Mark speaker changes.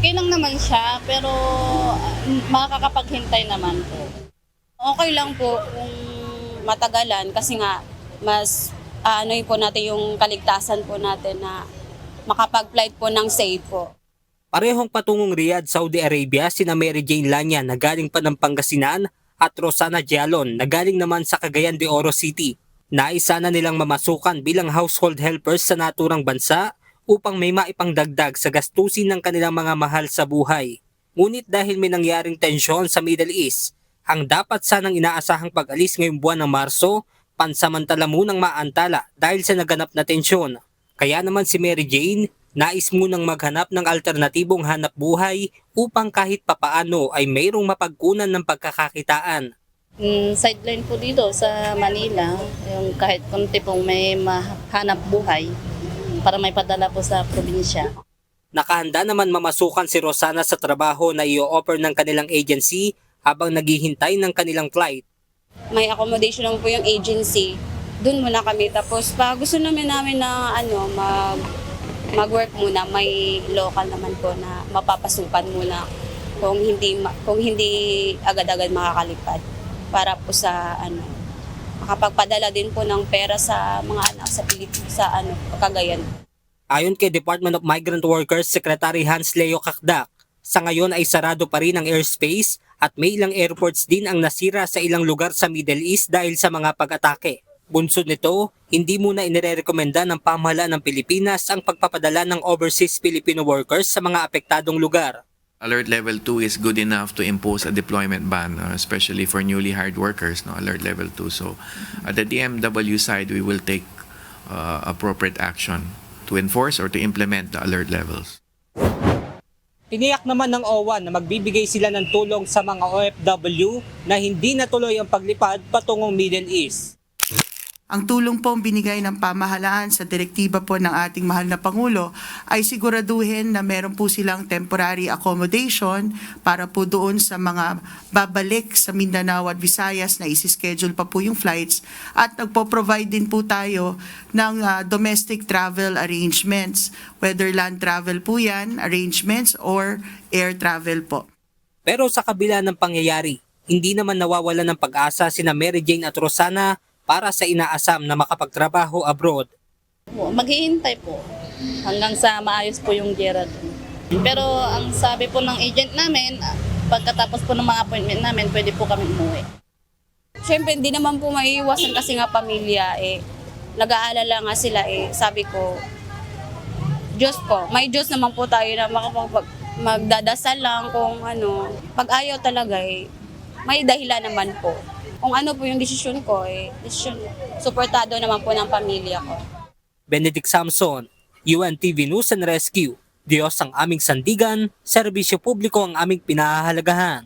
Speaker 1: Okay lang naman siya, pero makakapaghintay naman po. Okay lang po kung matagalan kasi nga mas ano po natin yung kaligtasan po natin na makapag-flight po ng safe po.
Speaker 2: Parehong patungong Riyadh, Saudi Arabia sina Mary Jane Lanya na galing pa ng Pangasinan at Rosana Gialon na galing naman sa Cagayan de Oro City. Nais sana nilang mamasukan bilang household helpers sa naturang bansa upang may maipangdagdag sa gastusin ng kanilang mga mahal sa buhay. Ngunit dahil may nangyaring tensyon sa Middle East, ang dapat sanang inaasahang pag-alis ngayong buwan ng Marso, pansamantala munang maantala dahil sa naganap na tensyon. Kaya naman si Mary Jane, nais munang maghanap ng alternatibong hanap buhay upang kahit papaano ay mayroong mapagkunan ng pagkakakitaan.
Speaker 1: Sideline po dito sa Manila, yung kahit konti pong may mahanap buhay para may padala po sa probinsya.
Speaker 2: Nakahanda naman mamasukan si Rosana sa trabaho na i-offer ng kanilang agency habang naghihintay ng kanilang flight.
Speaker 1: May accommodation lang po yung agency. Doon muna kami. Tapos pag gusto namin na mag-work muna, may local naman po na mapapasukan muna kung hindi agad-agad makakalipad para po sa makapagpadala din po ng pera sa mga anak sa Pilipinas sa Cagayan.
Speaker 2: Ayon kay Department of Migrant Workers Secretary Hans Leo Kakdak, sa ngayon ay sarado pa rin ang airspace at may ilang airports din ang nasira sa ilang lugar sa Middle East dahil sa mga pag-atake. Bunsod nito, hindi muna inirekomenda ng pamahalaan ng Pilipinas ang pagpapadala ng overseas Filipino workers sa mga apektadong lugar.
Speaker 3: Alert level 2 is good enough to impose a deployment ban, especially for newly hired workers, alert level 2. So at the DMW side, we will take appropriate action to enforce or to implement the alert levels.
Speaker 2: Tiniyak naman ng OWA na magbibigay sila ng tulong sa mga OFW na hindi natuloy ang paglipad patungong Middle East.
Speaker 4: Ang tulong pong binigay ng pamahalaan sa direktiba po ng ating mahal na Pangulo ay siguraduhin na meron po silang temporary accommodation para po doon sa mga babalik sa Mindanao at Visayas na isi-schedule pa po yung flights at nagpo-provide din po tayo ng domestic travel arrangements, whether land travel po yan, arrangements or air travel po.
Speaker 2: Pero sa kabila ng pangyayari, hindi naman nawawala ng pag-asa sina Mary Jane at Rosana para sa inaasam na makapagtrabaho abroad.
Speaker 1: Maghihintay po hanggang sa maayos po yung gera doon. Pero ang sabi po ng agent namin, pagkatapos po ng mga appointment namin, pwede po kami umuwi. Siyempre, hindi naman po maiiwasan kasi nga pamilya, nag-aalala nga sila, sabi ko, Diyos po, may Diyos naman po tayo na magdadasal lang kung pag ayaw talaga, may dahilan naman po. Kung ano po yung desisyon ko, suportado naman po ng pamilya ko.
Speaker 2: Benedict Samson, UNTV News and Rescue. Diyos ang aming sandigan, serbisyo publiko ang aming pinahahalagahan.